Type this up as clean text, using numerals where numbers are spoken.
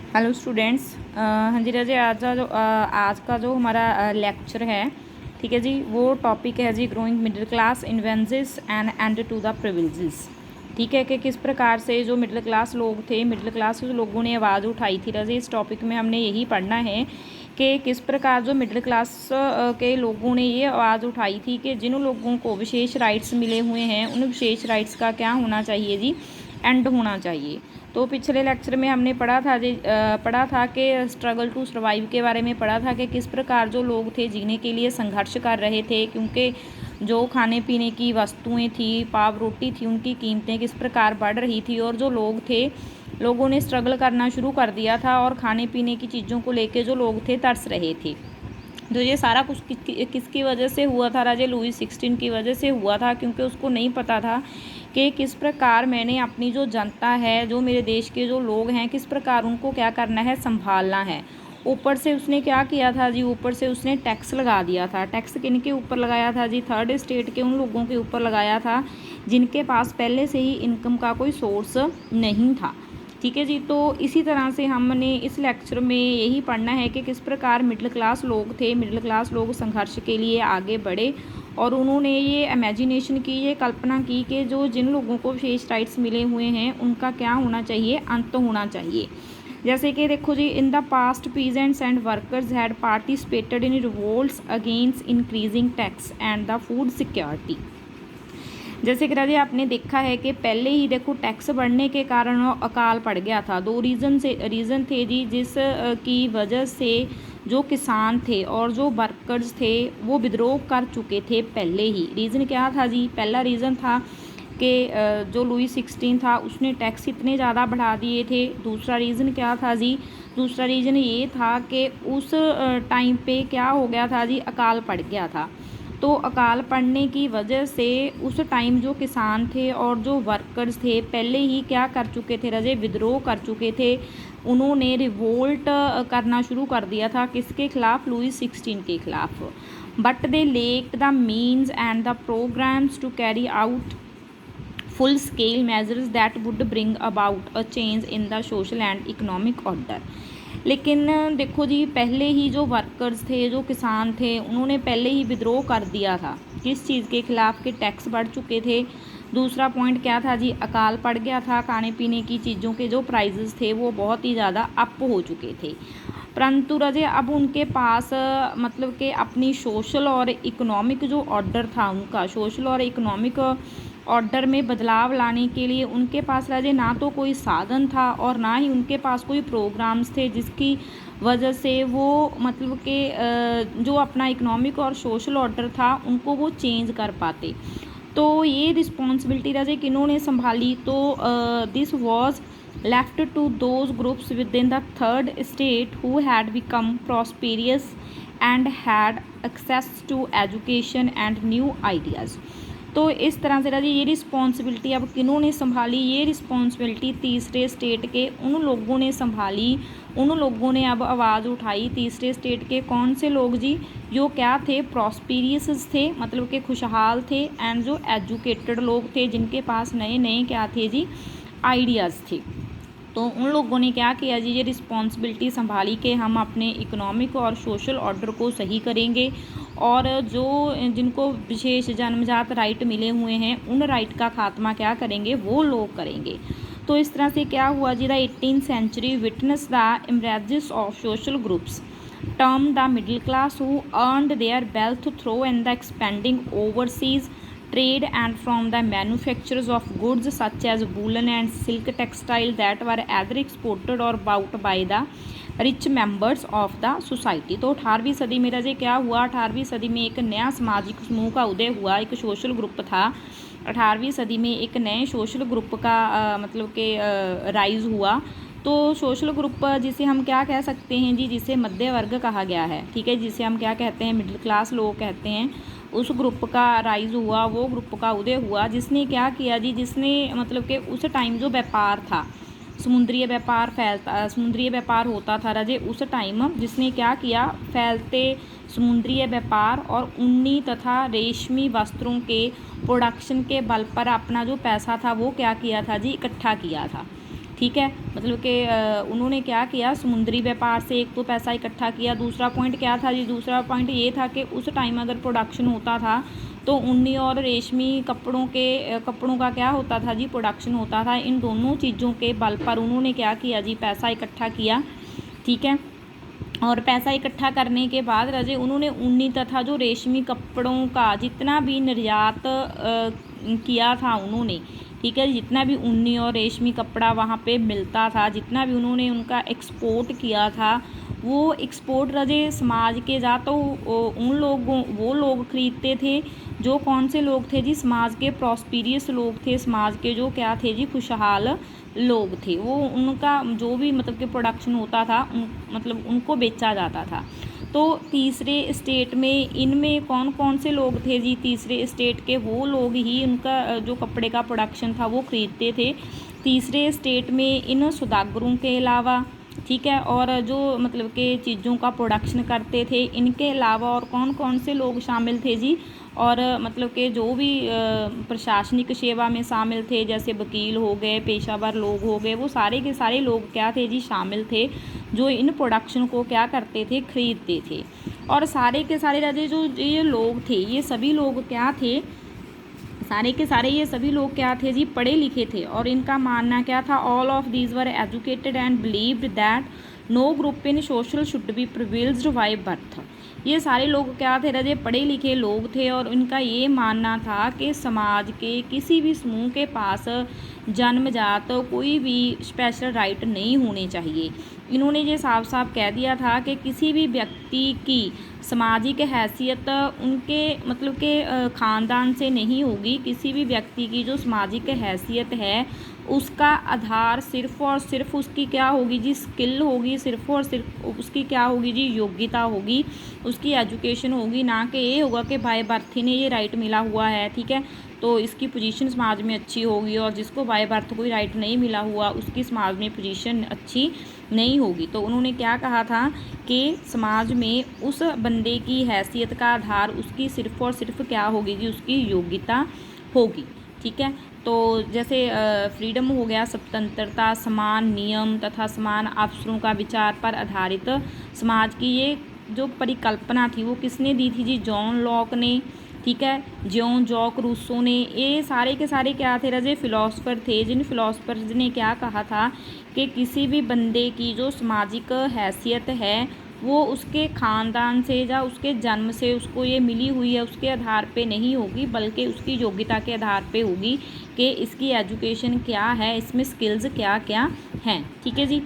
Hello students. हाँ जी राजे, आज का जो हमारा लेक्चर है, ठीक है जी, वो टॉपिक है जी growing middle class envisages and end to the privileges. ठीक है कि किस प्रकार से जो मिडिल क्लास लोग थे, मिडिल क्लास लोगों ने आवाज़ उठाई थी राजे। इस टॉपिक में हमने यही पढ़ना है कि किस प्रकार जो मिडिल क्लास के लोगों ने ये आवाज़ उठाई थी कि जिन लोगों को विशेष राइट्स मिले हुए हैं, उन विशेष राइट्स का क्या होना चाहिए जी, एंड होना चाहिए। तो पिछले लेक्चर में हमने पढ़ा था कि स्ट्रगल टू सर्वाइव के बारे में पढ़ा था कि किस प्रकार जो लोग थे जीने के लिए संघर्ष कर रहे थे, क्योंकि जो खाने पीने की वस्तुएं थी, पाव रोटी थी, उनकी कीमतें किस प्रकार बढ़ रही थी और जो लोग थे, लोगों ने स्ट्रगल करना शुरू कर दिया था और खाने पीने की चीज़ों को लेके जो लोग थे तरस रहे थे। तो ये सारा कुछ किसकी वजह से हुआ था राजे? लुई 16 की वजह से हुआ था, क्योंकि उसको नहीं पता था कि किस प्रकार मैंने अपनी जो जनता है, जो मेरे देश के जो लोग हैं, किस प्रकार उनको क्या करना है, संभालना है। ऊपर से उसने क्या किया था जी? ऊपर से उसने टैक्स लगा दिया था। टैक्स किन के ऊपर लगाया था जी? थर्ड स्टेट के उन लोगों के ऊपर लगाया था जिनके पास पहले से ही इनकम का कोई सोर्स नहीं था। ठीक है जी। तो इसी तरह से हमने इस लेक्चर में यही पढ़ना है कि किस प्रकार मिडिल क्लास लोग थे, मिडिल क्लास लोग संघर्ष के लिए आगे बढ़े और उन्होंने ये इमेजिनेशन की, ये कल्पना की कि जो जिन लोगों को विशेष राइट्स मिले हुए हैं उनका क्या होना चाहिए, अंत होना चाहिए। जैसे कि देखो जी, in the past peasants and workers had participated in revolts against increasing tax and the food security. जैसे कि राजे आपने देखा है कि पहले ही देखो टैक्स बढ़ने के कारण अकाल पड़ गया था। दो रीज़न थे जी, जिस की वजह से जो किसान थे और जो वर्कर्स थे वो विद्रोह कर चुके थे पहले ही। रीज़न क्या था जी? पहला रीज़न था कि जो लुई 16 था उसने टैक्स इतने ज़्यादा बढ़ा दिए थे। दूसरा रीज़न क्या था जी? दूसरा रीज़न ये था कि उस टाइम पे क्या हो गया था जी? अकाल पड़ गया था। तो अकाल पड़ने की वजह से उस टाइम जो किसान थे और जो वर्कर्स थे पहले ही क्या कर चुके थे राजे? विद्रोह कर चुके थे। उन्होंने रिवोल्ट करना शुरू कर दिया था। किसके खिलाफ? लुई 16 के खिलाफ। But they lacked the means and the programmes to carry out full scale measures that would bring about a change in the social and economic order. लेकिन देखो जी, पहले ही जो वर्कर्स थे, जो किसान थे, उन्होंने पहले ही विद्रोह कर दिया था। किस चीज़ के खिलाफ? के टैक्स बढ़ चुके थे। दूसरा पॉइंट क्या था जी? अकाल पड़ गया था। खाने पीने की चीज़ों के जो प्राइजेस थे वो बहुत ही ज़्यादा अप हो चुके थे। परंतु राजे अब उनके पास मतलब कि अपनी सोशल और इकोनॉमिक जो ऑर्डर था, उनका सोशल और इकोनॉमिक ऑर्डर में बदलाव लाने के लिए उनके पास राजे ना तो कोई साधन था और ना ही उनके पास कोई प्रोग्राम्स थे जिसकी वजह से वो मतलब कि जो अपना इकोनॉमिक और सोशल ऑर्डर था उनको वो चेंज कर पाते। तो ये रिस्पॉन्सिबिलिटी राजे किन्होंने संभाली? तो this was left to those groups within the third state who had become prosperous and had access to education and new ideas. तो इस तरह से राजी ये रिस्पॉन्सिबिलिटी अब किन्होंने संभाली? ये रिस्पॉन्सिबिलिटी तीसरे स्टेट के उन लोगों ने संभाली। उन लोगों ने अब आवाज़ उठाई। तीसरे स्टेट के कौन से लोग जी? जो क्या थे? प्रॉस्पेरियस थे, मतलब कि खुशहाल थे, एंड जो एजुकेटेड लोग थे जिनके पास नए नए क्या थे जी? आइडियाज़ थे। तो उन लोगों ने क्या किया जी? ये रिस्पॉन्सिबिलिटी संभाली कि हम अपने इकोनॉमिक और सोशल ऑर्डर को सही करेंगे और जो जिनको विशेष जन्मजात राइट मिले हुए हैं उन राइट का खात्मा क्या करेंगे? वो लोग करेंगे। तो इस तरह से क्या हुआ जी? The 18th century witness the emergence of social groups term the middle class who earned their wealth through in the expanding overseas trade and from the manufactures of goods such as woolen and silk textile that were either exported or bought by the rich members of the society. तो 18वीं सदी में राजे क्या हुआ? 18वीं सदी में एक नया सामाजिक समूह का उदय हुआ, एक सोशल ग्रुप था। 18वीं सदी में एक नए सोशल ग्रुप का मतलब कि राइज हुआ। तो सोशल ग्रुप जिसे हम क्या कह सकते हैं जी? जिसे मध्य वर्ग कहा गया है। ठीक है, जिसे हम क्या कहते हैं? मिडिल क्लास लोग कहते हैं। उस ग्रुप का राइज हुआ, वो ग्रुप का उदय हुआ जिसने क्या किया जी? जिसने मतलब कि उस टाइम जो व्यापार था, समुद्री व्यापार होता था राजे उस टाइम, जिसने क्या किया? फैलते समुद्री व्यापार और ऊनी तथा रेशमी वस्त्रों के प्रोडक्शन के बल पर अपना जो पैसा था वो क्या किया था जी? इकट्ठा किया था। ठीक है। मतलब कि उन्होंने क्या किया, समुद्री व्यापार से एक तो पैसा इकट्ठा किया। दूसरा पॉइंट क्या था जी, दूसरा पॉइंट ये था कि उस टाइम अगर प्रोडक्शन होता था तो ऊनी और रेशमी कपड़ों का क्या होता था जी, प्रोडक्शन होता था। इन दोनों चीज़ों के बल पर उन्होंने क्या किया जी, पैसा इकट्ठा किया, ठीक है। और पैसा इकट्ठा करने के बाद राजे उन्होंने ऊनी तथा जो रेशमी कपड़ों का जितना भी निर्यात किया था उन्होंने, ठीक है, जितना भी ऊनी और रेशमी कपड़ा वहाँ पे मिलता था, जितना भी उन्होंने उनका एक्सपोर्ट किया था, वो एक्सपोर्ट राजे समाज के जा तो वो लोग खरीदते थे जो कौन से लोग थे जी, समाज के प्रॉस्पिरियस लोग थे, समाज के जो क्या थे जी, खुशहाल लोग थे। वो उनका जो भी मतलब कि प्रोडक्शन होता था मतलब उनको बेचा जाता था। तो तीसरे स्टेट में इनमें कौन कौन से लोग थे जी, तीसरे स्टेट के वो लोग ही उनका जो कपड़े का प्रोडक्शन था वो खरीदते थे। तीसरे स्टेट में इन सौदागरों के अलावा, ठीक है, और जो मतलब कि चीज़ों का प्रोडक्शन करते थे इनके अलावा और कौन कौन से लोग शामिल थे जी, और मतलब कि जो भी प्रशासनिक सेवा में शामिल थे, जैसे वकील हो गए, पेशावर लोग हो गए, वो सारे के सारे लोग क्या थे जी, शामिल थे, जो इन प्रोडक्शन को क्या करते थे, खरीदते थे। और सारे के सारे राजे जो ये लोग थे, ये सभी लोग क्या थे, सारे के सारे ये सभी लोग क्या थे जी, पढ़े लिखे थे। और इनका मानना क्या था, all of these were educated and believed that no group in social should be privileged by birth. ये सारे लोग क्या थे राजे, पढ़े लिखे लोग थे, और इनका ये मानना था कि समाज के किसी भी समूह के पास जन्मजात कोई भी स्पेशल राइट नहीं होने चाहिए। इन्होंने ये साफ साफ कह दिया था कि किसी भी व्यक्ति की सामाजिक हैसियत उनके मतलब के ख़ानदान से नहीं होगी। किसी भी व्यक्ति की जो सामाजिक हैसियत है उसका आधार सिर्फ़ और सिर्फ उसकी क्या होगी जी, स्किल होगी, सिर्फ़ और सिर्फ उसकी क्या होगी जी, योग्यता होगी, उसकी एजुकेशन होगी। ना कि ये होगा कि बाय बर्थ ही ने ये राइट मिला हुआ है, ठीक है, तो इसकी पोजीशन समाज में अच्छी होगी, और जिसको बाय बर्थ कोई राइट नहीं मिला हुआ उसकी समाज में पोजीशन अच्छी नहीं होगी। तो उन्होंने क्या कहा था कि समाज में उस बंदे की हैसियत का आधार उसकी सिर्फ़ और सिर्फ क्या होगी जी, उसकी योग्यता होगी, ठीक है। तो जैसे फ्रीडम हो गया, स्वतंत्रता, समान नियम तथा समान अवसरों का विचार पर आधारित समाज की ये जो परिकल्पना थी वो किसने दी थी जी, जॉन लॉक ने, ठीक है, जॉन जॉक रूसो ने। ये सारे के सारे क्या थे राजे, फिलोसफर थे, जिन फिलोसफर्स ने क्या कहा था कि किसी भी बंदे की जो सामाजिक हैसियत है वो उसके ख़ानदान से या उसके जन्म से उसको ये मिली हुई है उसके आधार पे नहीं होगी, बल्कि उसकी योग्यता के आधार पे होगी कि इसकी एजुकेशन क्या है, इसमें स्किल्स क्या क्या हैं, ठीक है जी।